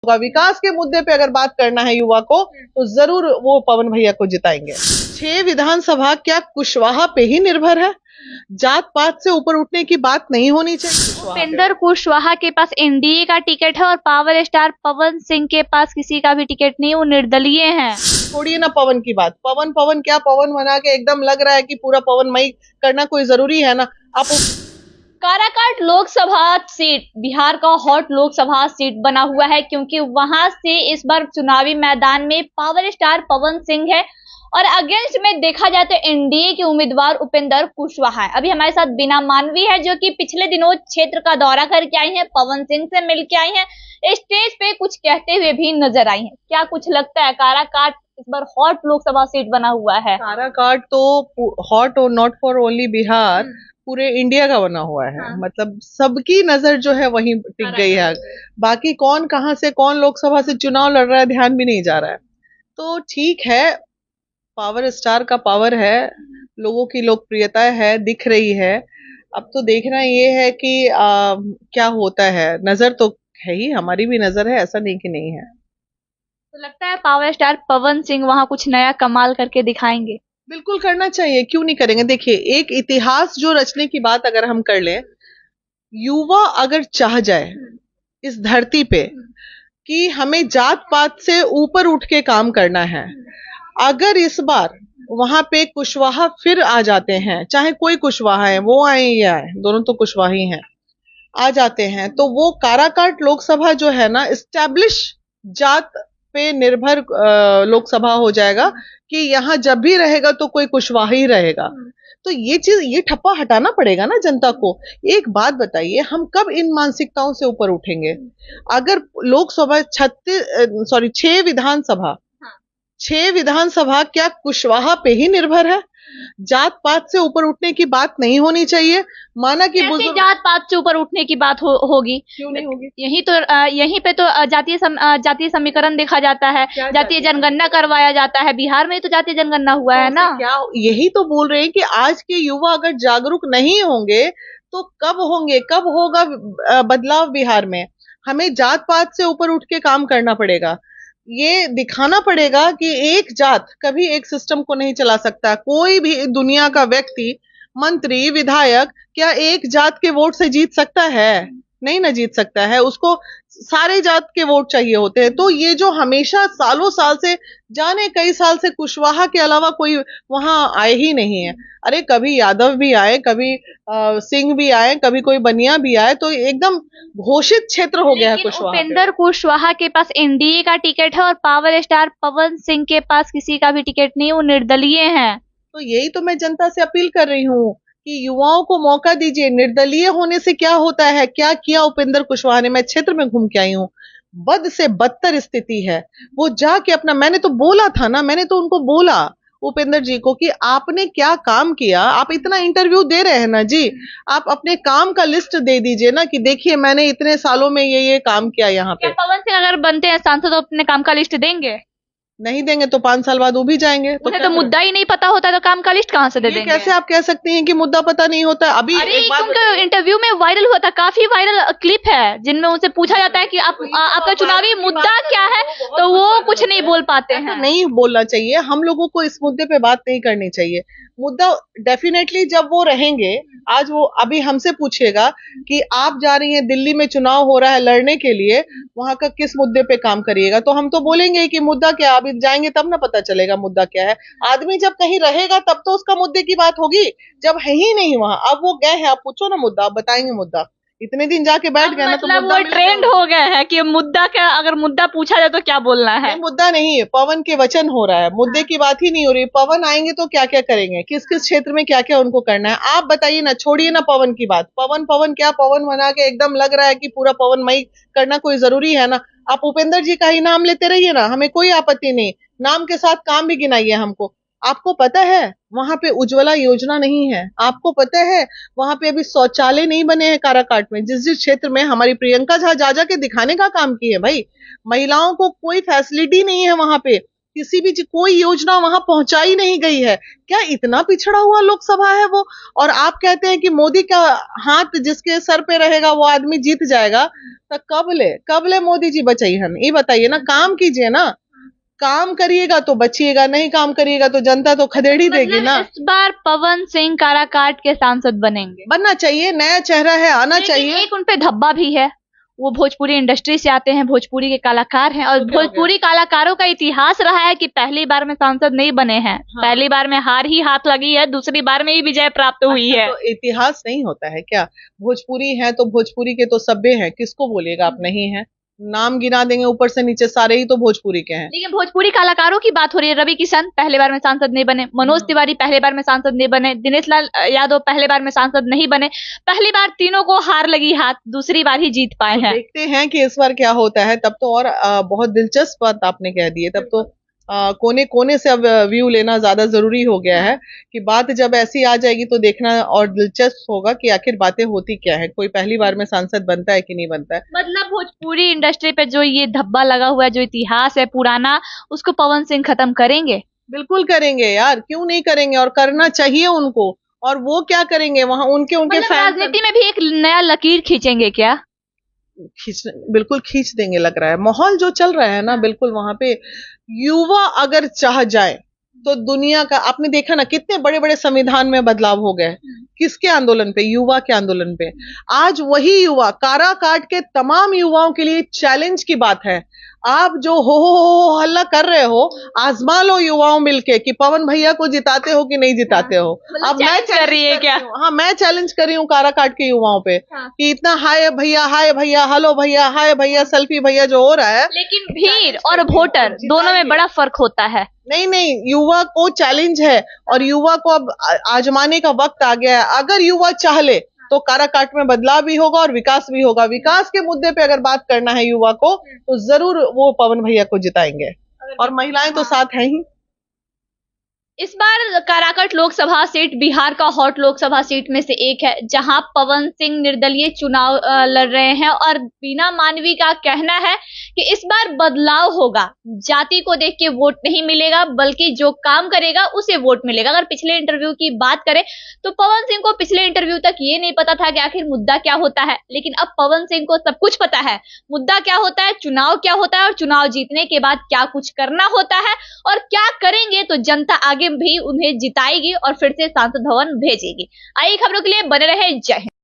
होगा। विकास के मुद्दे पे अगर बात करना है युवा को तो जरूर वो पवन भैया को जिताएंगे। 6 विधानसभा क्या कुशवाहा पे ही निर्भर है? जात पात से ऊपर उठने की बात नहीं होनी चाहिए। उपेंद्र कुशवाहा के पास एनडीए का टिकट है और पावर स्टार पवन सिंह के पास किसी का भी टिकट नहीं, वो निर्दलीय हैं। छोड़िए ना पवन की बात, पवन पवन क्या पवन बना के एकदम लग रहा है कि पूरा पवनमयी करना कोई जरूरी है ना। आप काराकाट लोकसभा सीट बिहार का हॉट लोकसभा सीट बना हुआ है, क्योंकि वहां से इस बार चुनावी मैदान में पावर स्टार पवन सिंह है और अगेंस्ट में देखा जाए तो एनडीए के उम्मीदवार उपेंद्र कुशवाहा है। अभी हमारे साथ बीना मानवी है, जो कि पिछले दिनों क्षेत्र का दौरा करके आई हैं, पवन सिंह से मिल के आई हैं, स्टेज पे कुछ कहते हुए भी नजर आई हैं। क्या कुछ लगता है काराकाट इस बार हॉट लोकसभा सीट बना हुआ है? काराकाट तो हॉट और नॉट फॉर ओनली बिहार, पूरे इंडिया का बना हुआ है। मतलब सबकी नजर जो है वहीं टिक गई है। बाकी कौन कहां से कौन लोकसभा से चुनाव लड़ रहा है ध्यान भी नहीं जा रहा है। तो ठीक है, पावर स्टार का पावर है, लोगों की लोकप्रियता है, दिख रही है। अब तो देखना ये है कि क्या होता है। नजर तो है ही, हमारी भी नजर है, ऐसा नहीं कि नहीं है। तो लगता है पावर स्टार पवन सिंह वहां कुछ नया कमाल करके दिखाएंगे? बिल्कुल करना चाहिए, क्यों नहीं करेंगे। देखिए, एक इतिहास जो रचने की बात अगर हम कर लें, युवा अगर चाह जाए इस धरती पे कि हमें जात पात से ऊपर उठ के काम करना है, अगर इस बार वहां पे कुशवाहा फिर आ जाते हैं, चाहे कोई कुशवाहा है, वो आए या आए, दोनों तो कुशवाहा ही हैं, आ जाते हैं, तो वो काराकाट लोकसभा जो है ना, इस्टेब्लिश जात पे निर्भर लोकसभा हो जाएगा कि यहाँ जब भी रहेगा तो कोई कुशवाहा ही रहेगा। तो ये चीज, ये ठप्पा हटाना पड़ेगा ना जनता को। एक बात बताइए, हम कब इन मानसिकताओं से ऊपर उठेंगे? अगर लोकसभा 6 विधानसभा, 6 विधानसभा क्या कुशवाहा पे ही निर्भर है? जात पात से ऊपर उठने की बात नहीं होनी चाहिए। माना कि बुजुर्ग जात पात से ऊपर उठने की बात होगी, क्यों नहीं होगी? यहीं पे तो जातीय समीकरण देखा जाता है, जातीय जनगणना करवाया जाता है। बिहार में तो जातीय जनगणना हुआ है ना। क्या यही तो बोल रहे हैं कि आज के युवा अगर जागरूक नहीं होंगे तो कब होंगे, कब होगा बदलाव बिहार में? हमें जात पात से ऊपर उठ के काम करना पड़ेगा। ये दिखाना पड़ेगा कि एक जात कभी एक सिस्टम को नहीं चला सकता। कोई भी दुनिया का व्यक्ति, मंत्री, विधायक क्या एक जात के वोट से जीत सकता है? नहीं ना जीत सकता है। उसको सारे जात के वोट चाहिए होते हैं। तो ये जो हमेशा सालों साल से, जाने कई साल से कुशवाहा के अलावा कोई वहां आए ही नहीं है। अरे कभी यादव भी आए, कभी सिंह भी आए, कभी कोई बनिया भी आए, तो एकदम घोषित क्षेत्र हो गया है कुशवाहा। उपेंद्र कुशवाहा के पास एनडीए का टिकट है और पावर स्टार पवन सिंह के पास किसी का भी टिकट नहीं, वो निर्दलीय हैं। तो यही तो मैं जनता से अपील कर रही हूँ कि युवाओं को मौका दीजिए। निर्दलीय होने से क्या होता है? क्या किया उपेंद्र कुशवाहा ने? मैं क्षेत्र में घूम के आई हूँ, बद से बदतर स्थिति है। वो जाके अपना, मैंने तो बोला था ना, मैंने तो उनको बोला उपेंद्र जी को कि आपने क्या काम किया। आप इतना इंटरव्यू दे रहे हैं ना जी, आप अपने काम का लिस्ट दे दीजिए ना कि देखिए मैंने इतने सालों में ये काम किया यहाँ पे। पवन सिंह अगर बनते हैं सांसद तो अपने काम का लिस्ट देंगे? नहीं देंगे तो 5 साल बाद वो भी जाएंगे। तो मुद्दा ही नहीं पता होता तो काम का लिस्ट कहाँ से दे देंगे? कैसे आप कह सकती हैं कि मुद्दा पता नहीं होता? अभी उनका इंटरव्यू में वायरल हुआ था, काफी वायरल क्लिप है जिनमें उनसे पूछा जाता है कि आपका चुनावी मुद्दा क्या है, तो वो कुछ नहीं बोल पाते हैं। नहीं बोलना चाहिए, हम लोगों को इस मुद्दे पे बात नहीं करनी चाहिए। मुद्दा डेफिनेटली जब वो रहेंगे, आज वो अभी हमसे पूछेगा कि आप जा रही हैं दिल्ली में, चुनाव हो रहा है लड़ने के लिए, वहां का किस मुद्दे पे काम करिएगा, तो हम तो बोलेंगे कि मुद्दा क्या। अभी जाएंगे तब ना पता चलेगा मुद्दा क्या है। आदमी जब कहीं रहेगा तब तो उसका मुद्दे की बात होगी, जब है ही नहीं वहां। अब वो गए हैं, आप पूछो ना मुद्दा, आप बताएंगे मुद्दा। इतने दिन जाके बैठ गए ना, तो मतलब वो ट्रेंड हो गया है कि मुद्दा क्या, अगर मुद्दा पूछा जाए तो क्या बोलना है। मुद्दा नहीं है, पवन के वचन हो रहा है, मुद्दे की बात ही नहीं हो रही। पवन आएंगे तो क्या क्या करेंगे, किस किस क्षेत्र में क्या क्या उनको करना है, आप बताइए ना। छोड़िए ना पवन की बात, पवन पवन क्या पवन बना के एकदम लग रहा है कि पूरा पवनमयी करना कोई जरूरी है ना। आप उपेंद्र जी का ही नाम लेते रहिए ना, हमें कोई आपत्ति नहीं। नाम के साथ काम भी गिनाइए हमको। आपको पता है वहां पे उज्ज्वला योजना नहीं है? आपको पता है वहां पे अभी शौचालय नहीं बने हैं काराकाट में? जिस जिस क्षेत्र में हमारी प्रियंका झा जा के दिखाने का काम की है भाई, महिलाओं को कोई फैसिलिटी नहीं है वहां पे। किसी भी कोई योजना वहां पहुंचाई नहीं गई है। क्या इतना पिछड़ा हुआ लोकसभा है वो? और आप कहते हैं कि मोदी का हाथ जिसके सर पे रहेगा वो आदमी जीत जाएगा। तो कब ले मोदी जी बचाइहन, ये बताइए ना। काम कीजिए ना, काम करिएगा तो बचिएगा, नहीं काम करिएगा तो जनता तो खदेड़ी देगी ना। इस बार पवन सिंह काराकाट के सांसद बनेंगे? बनना चाहिए, नया चेहरा है, आना चाहिए। एक उनपे धब्बा भी है, वो भोजपुरी इंडस्ट्री से आते हैं, भोजपुरी के कलाकार हैं, और भोजपुरी कलाकारों का इतिहास रहा है कि पहली बार में सांसद नहीं बने हैं। हाँ। पहली बार में हार ही हाथ लगी है, दूसरी बार में ही विजय प्राप्त हुई है। तो इतिहास नहीं होता है क्या? भोजपुरी है तो भोजपुरी के तो सभ्य हैं, किसको बोलिएगा आप नहीं है? नाम गिना देंगे ऊपर से नीचे, सारे ही तो भोजपुरी के हैं। लेकिन भोजपुरी कलाकारों की बात हो रही है। रवि किशन पहले बार में सांसद नहीं बने, मनोज तिवारी पहले बार में सांसद नहीं बने, दिनेश लाल यादव पहले बार में सांसद नहीं बने। पहली बार तीनों को हार लगी हाथ, दूसरी बार ही जीत पाए हैं। देखते हैं कि इस बार क्या होता है। तब तो और बहुत दिलचस्प बात आपने कह दी है। तब तो कोने कोने से अब व्यू लेना ज्यादा जरूरी हो गया है कि बात जब ऐसी आ जाएगी तो देखना और दिलचस्प होगा कि आखिर बातें होती क्या है, कोई पहली बार में सांसद बनता है कि नहीं बनता है। मतलब भोजपुरी इंडस्ट्री पे जो ये धब्बा लगा हुआ है, जो इतिहास है पुराना, उसको पवन सिंह खत्म करेंगे? बिल्कुल करेंगे यार, क्यों नहीं करेंगे, और करना चाहिए उनको। और वो क्या करेंगे वहां, उनके मतलब राजनीति में भी एक नया लकीर खींचेंगे क्या? बिल्कुल खींच देंगे लग रहा है। माहौल जो चल रहा है ना, बिल्कुल वहां पे युवा अगर चाह जाए तो दुनिया का, आपने देखा ना कितने बड़े बड़े संविधान में बदलाव हो गए। किसके आंदोलन पे? युवा के आंदोलन पे। आज वही युवा, काराकाट के तमाम युवाओं के लिए चैलेंज की बात है। आप जो हो हल्ला कर रहे हो, आजमा लो युवाओं मिलके कि पवन भैया को जिताते हो कि नहीं जिताते हो। अब मैं कर रही है क्या? हाँ, मैं चैलेंज कर रही हूँ काराकाट के युवाओं पे कि इतना हाय भैया, हेलो भैया, हाय भैया, सेल्फी भैया जो हो रहा है। लेकिन भीड़ और वोटर दोनों में बड़ा फर्क होता है। नहीं, युवा को चैलेंज है और युवा को अब आजमाने का वक्त आ गया है। अगर युवा चाह ले तो काराकाट में बदलाव भी होगा और विकास भी होगा। विकास के मुद्दे पे अगर बात करना है युवा को तो जरूर वो पवन भैया को जिताएंगे, और महिलाएं तो साथ हैं ही। इस बार काराकाट लोकसभा सीट बिहार का हॉट लोकसभा सीट में से एक है, जहां पवन सिंह निर्दलीय चुनाव लड़ रहे हैं। और बीना मानवी का कहना है कि इस बार बदलाव होगा, जाति को देख के वोट नहीं मिलेगा, बल्कि जो काम करेगा उसे वोट मिलेगा। अगर पिछले इंटरव्यू की बात करें तो पवन सिंह को पिछले इंटरव्यू तक ये नहीं पता था कि आखिर मुद्दा क्या होता है, लेकिन अब पवन सिंह को सब कुछ पता है। मुद्दा क्या होता है, चुनाव क्या होता है, और चुनाव जीतने के बाद क्या कुछ करना होता है, और क्या करेंगे तो जनता आगे भी उन्हें जिताएगी और फिर से सांसद भवन भेजेगी। आइए खबरों के लिए बने रहे। जय हिंद।